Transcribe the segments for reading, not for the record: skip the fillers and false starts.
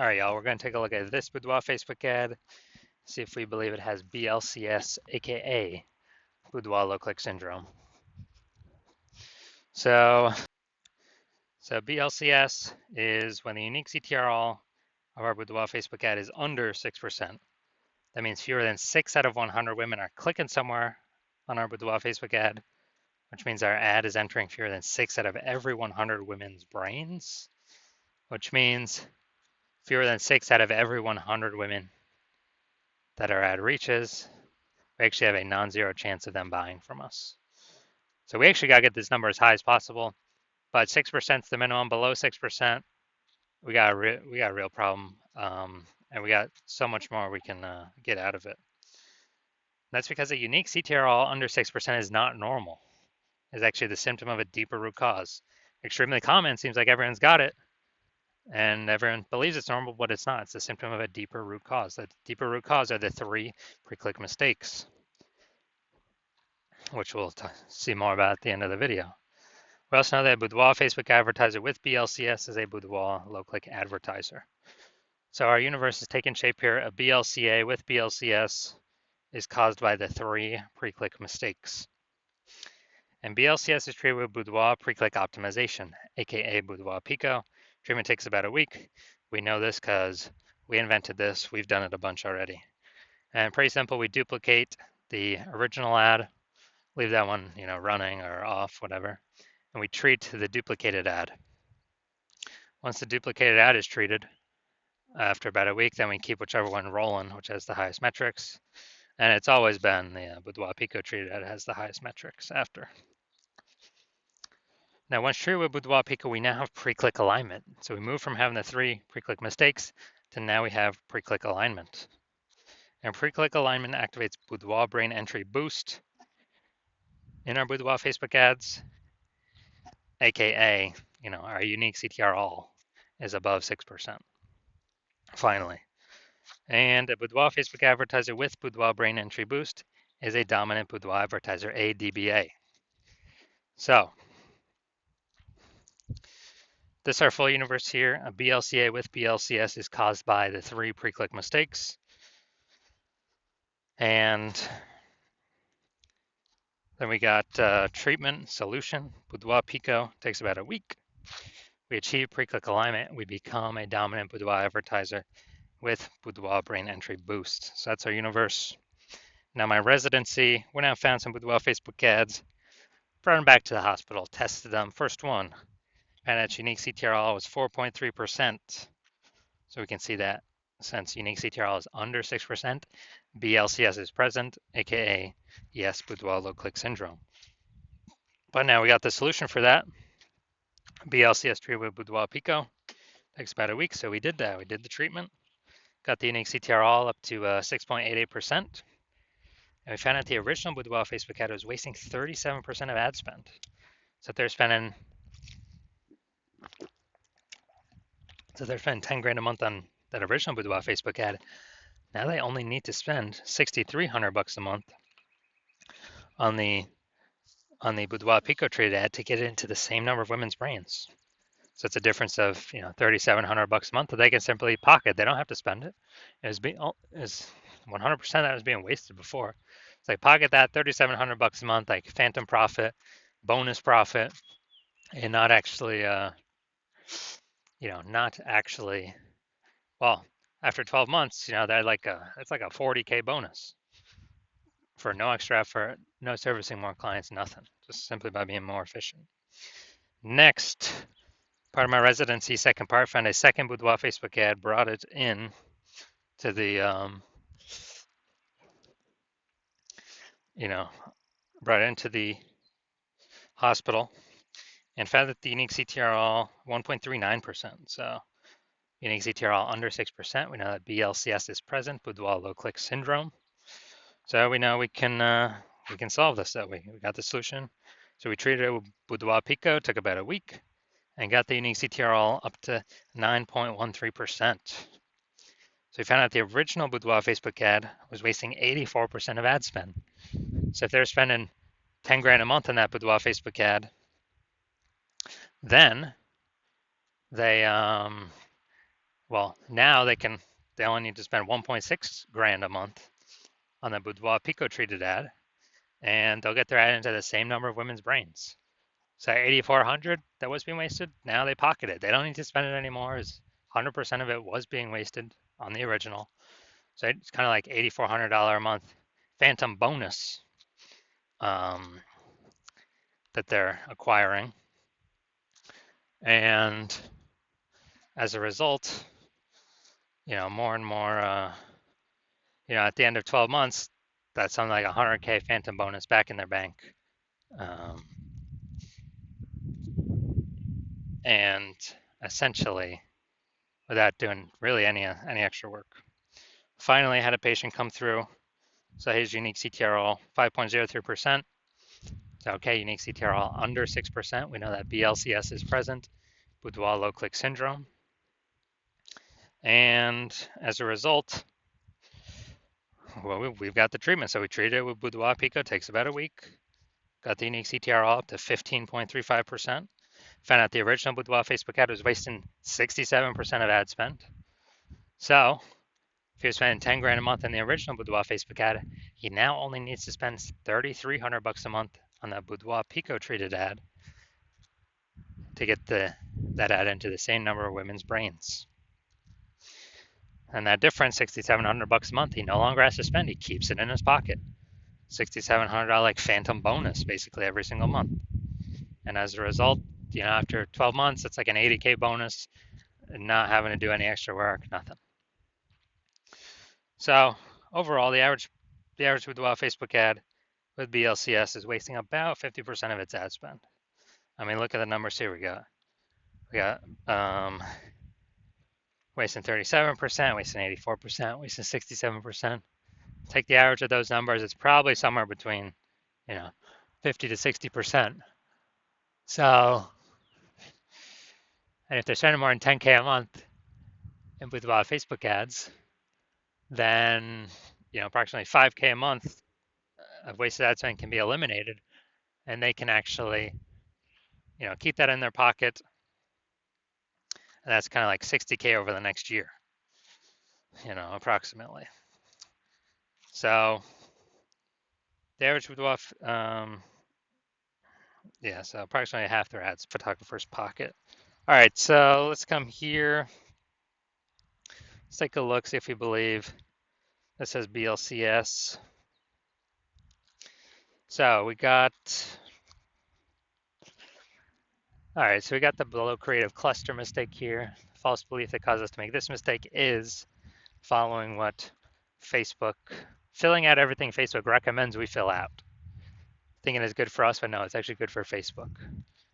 All right, y'all, we're going to take a look at this Boudoir Facebook ad, see if we believe it has BLCS, aka Boudoir low click syndrome. So BLCS is when the unique CTRL of our Boudoir Facebook ad is under 6%. That means fewer than 6 out of 100 women are clicking somewhere on our Boudoir Facebook ad, which means our ad is entering fewer than 6 out of every 100 women's brains, which means fewer than 6 out of every 100 women that our ad reaches, we actually have a non-zero chance of them buying from us. So we actually got to get this number as high as possible, but 6% is the minimum. Below 6%, we got a real problem, and we got so much more we can get out of it. That's because a unique CTRL under 6% is not normal. It's actually the symptom of a deeper root cause. Extremely common, seems like everyone's got it, and everyone believes it's normal, but it's not. It's the symptom of a deeper root cause. The deeper root cause are the 3 pre-click mistakes, which we'll see more about at the end of the video. We also know that a Boudoir Facebook advertiser with BLCS is a Boudoir low-click advertiser. So our universe is taking shape here. A BLCA with BLCS is caused by the 3 pre-click mistakes. And BLCS is treated with Boudoir pre-click optimization, aka Boudoir Pico. Treatment takes about a week. We know this because we invented this. We've done it a bunch already. And pretty simple, we duplicate the original ad, leave that one, running or off, whatever, and we treat the duplicated ad. Once the duplicated ad is treated, after about a week, then we keep whichever one rolling, which has the highest metrics. And it's always been the Boudoir Pico treated ad has the highest metrics after. Now, once treated with Boudoir Pico, we now have pre-click alignment. So we move from having the 3 pre-click mistakes to now we have pre-click alignment. And pre-click alignment activates Boudoir brain entry boost in our Boudoir Facebook ads, aka, our unique CTR all is above 6%. Finally. And a Boudoir Facebook advertiser with Boudoir brain entry boost is a dominant Boudoir advertiser, a DBA. So this is our full universe here. A BLCA with BLCS is caused by the 3 pre-click mistakes. And then we got treatment, solution. Boudoir Pico takes about a week. We achieve pre-click alignment. We become a dominant Boudoir advertiser with Boudoir brain entry boost. So that's our universe. Now my residency, went out and found some Boudoir Facebook ads, brought them back to the hospital, tested them. First one, and its unique CTRL was 4.3%. So we can see that since unique CTRL is under 6%, BLCS is present, aka yes, Boudoir low click syndrome. But now we got the solution for that. BLCS treated with Boudoir Pico. Takes about a week, so we did that. We did the treatment, got the unique CTRL up to 6.88%. And we found out the original Boudoir Facebook ad was wasting 37% of ad spend. So they're spending 10 grand a month on that original Boudoir Facebook ad. Now they only need to spend $6,300 a month on the Boudoir Pico trade ad to get it into the same number of women's brains. So it's a difference of $3,700 a month that they can simply pocket. They don't have to spend it. Is 100% that was being wasted before. It's like pocket that $3,700 a month, like phantom profit, bonus profit, and not actually, well, after 12 months, they're it's like a 40K bonus for no extra effort, no servicing more clients, nothing, just simply by being more efficient. Next, part of my residency, second part, found a second Boudoir Facebook ad, brought it in to the, brought it into the hospital and found that the unique CTRL 1.39%. So unique CTRL under 6%. We know that BLCS is present, Boudoir low click syndrome. So we know we can solve this that way. We got the solution. So we treated it with Boudoir Pico, took about a week, and got the unique CTRL up to 9.13%. So we found out the original Boudoir Facebook ad was wasting 84% of ad spend. So if they're spending 10 grand a month on that Boudoir Facebook ad, then they Well, now they only need to spend 1.6 grand a month on the Boudoir Pico treated ad, and they'll get their ad into the same number of women's brains. So 8,400 that was being wasted, now they pocket it. They don't need to spend it anymore. 100% of it was being wasted on the original. So it's kind of like $8,400 a month phantom bonus um, that they're acquiring. And as a result, more and more, at the end of 12 months, that's something like 100K phantom bonus back in their bank. Um, and essentially, without doing really any extra work. Finally, I had a patient come through. So his unique CTRL 5.03%. So okay, unique CTRL under 6%. We know that BLCS is present, Boudoir low click syndrome. And as a result, well, we've got the treatment. So we treated it with Boudoir Pico, takes about a week. Got the unique CTRL up to 15.35%. Found out the original Boudoir Facebook ad was wasting 67% of ad spend. So if he was spending 10 grand a month in the original Boudoir Facebook ad, he now only needs to spend 3,300 bucks a month on that Boudoir Pico treated ad to get that ad into the same number of women's brains. And that difference, 6,700 bucks a month, he no longer has to spend. He keeps it in his pocket. $6,700 like phantom bonus basically every single month. And as a result, after 12 months, it's like an 80K bonus, not having to do any extra work, nothing. So overall, the average Boudoir Facebook ad with BLCS is wasting about 50% of its ad spend. I mean, look at the numbers here. We got wasting 37%, wasting 84%, wasting 67%. Take the average of those numbers, it's probably somewhere between, 50 to 60%. So, and if they're spending more than 10K a month with Facebook ads, then, approximately 5K a month of wasted ad spend can be eliminated, and they can actually, keep that in their pocket. And that's kind of like 60K over the next year, approximately. So the average Boudoir, so approximately half their ads photographer's pocket. All right, so let's come here. Let's take a look, see if we believe this says BLCS. So we got, all right, so we got the below creative cluster mistake here. False belief that caused us to make this mistake is following what Facebook, filling out everything Facebook recommends we fill out. Thinking it's good for us, but no, it's actually good for Facebook.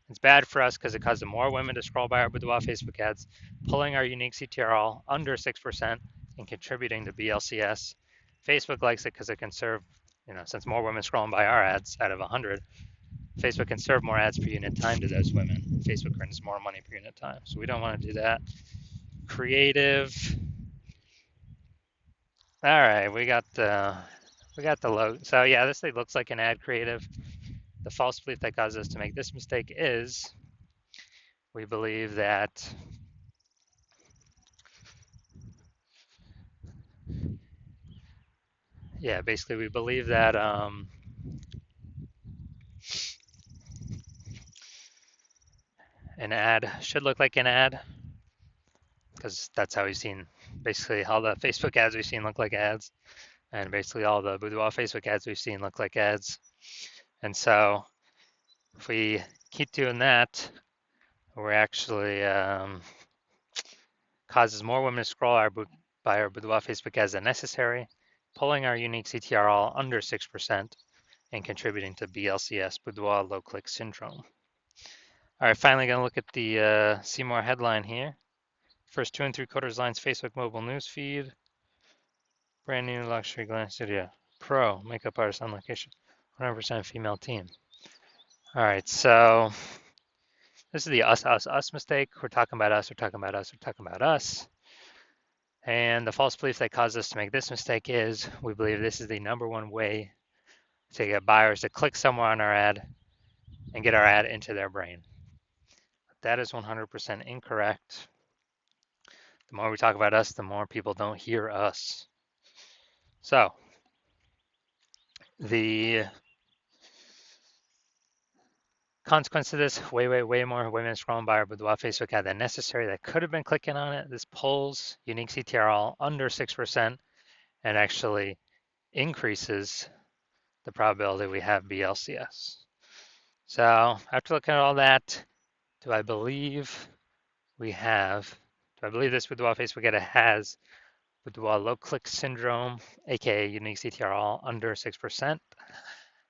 It's bad for us because it causes more women to scroll by our Boudoir Facebook ads, pulling our unique CTRL under 6% and contributing to BLCS. Facebook likes it because it can serve, since more women scrolling by our ads out of 100, Facebook can serve more ads per unit time to those women. Facebook earns more money per unit time, so we don't want to do that. Creative. All right, we got the logo. So yeah, this thing looks like an ad creative. The false belief that caused us to make this mistake is we believe that basically we believe that an ad should look like an ad because that's how we've seen basically all the Facebook ads we've seen look like ads, and basically all the Boudoir Facebook ads we've seen look like ads. And so if we keep doing that, we're actually causes more women to scroll by our Boudoir Facebook ads than necessary, pulling our unique CTRL under 6% and contributing to BLCS, Boudoir low click syndrome. All right, finally gonna look at the see more headline here. First 2 and 3/4 lines Facebook mobile news feed. Brand new luxury glam studio. Pro makeup artist on location. 100% female team. All right, so this is the us mistake. We're talking about us, we're talking about us, we're talking about us. And the false belief that caused us to make this mistake is we believe this is the #1 way to get buyers to click somewhere on our ad and get our ad into their brain. That is 100% incorrect. The more we talk about us, the more people don't hear us. So the consequence of this, way more women scrolling by our Boudoir Facebook ad than necessary that could have been clicking on it. This pulls unique CTRL under 6% and actually increases the probability we have BLCS. So after looking at all that, do I believe this Boudoir Facebook ad has Boudoir low click syndrome, aka unique CTRL under 6%?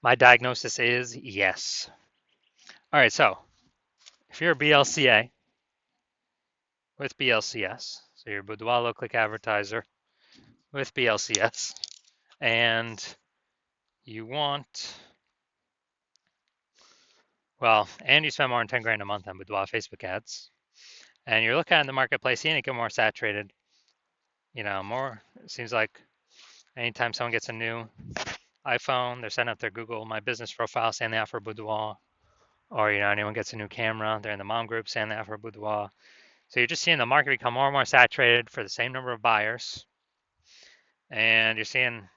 My diagnosis is yes. All right, so if you're a BLCA with BLCS, so you're a Boudoir low click advertiser with BLCS, and you want, and you spend more than 10 grand a month on Boudoir Facebook ads, and you're looking at the marketplace, seeing it get more saturated, it seems like anytime someone gets a new iPhone, they're setting up their Google My Business profile saying they offer Boudoir, or anyone gets a new camera, they're in the mom group saying they offer Boudoir. So you're just seeing the market become more and more saturated for the same number of buyers, and you're seeing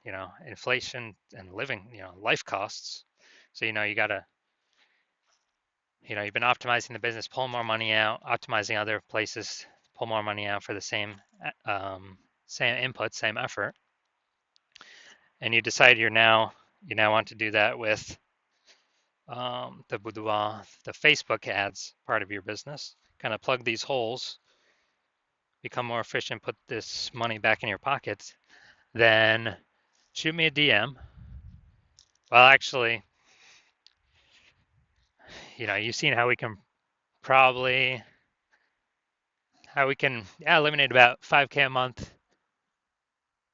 inflation and living life costs. So you gotta you've been optimizing the business, pull more money out, optimizing other places, pull more money out for the same input, same effort, and you decide you now want to do that with the Boudoir, the Facebook ads part of your business. Kind of plug these holes, become more efficient, put this money back in your pockets. Then shoot me a DM. Well, actually, you've seen how we can eliminate about 5K a month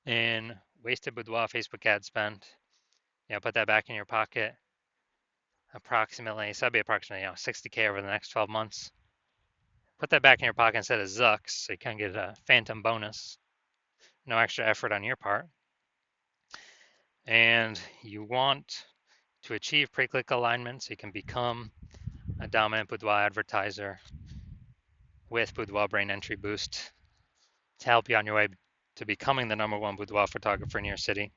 in wasted Boudoir Facebook ad spend. Put that back in your pocket. Approximately 60K over the next 12 months. Put that back in your pocket instead of Zucks, so you can get a phantom bonus. No extra effort on your part. And you want to achieve pre-click alignment so you can become a dominant Boudoir advertiser with Boudoir Brain Entry Boost to help you on your way to becoming the #1 boudoir photographer in your city.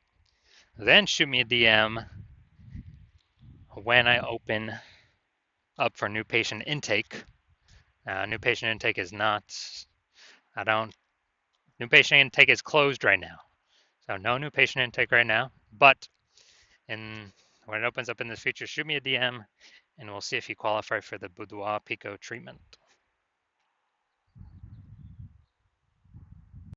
Then shoot me a DM when I open up for new patient intake. New patient intake is new patient intake is closed right now. So no new patient intake right now, but when it opens up in the future, shoot me a DM and we'll see if you qualify for the Boudoir Pico treatment.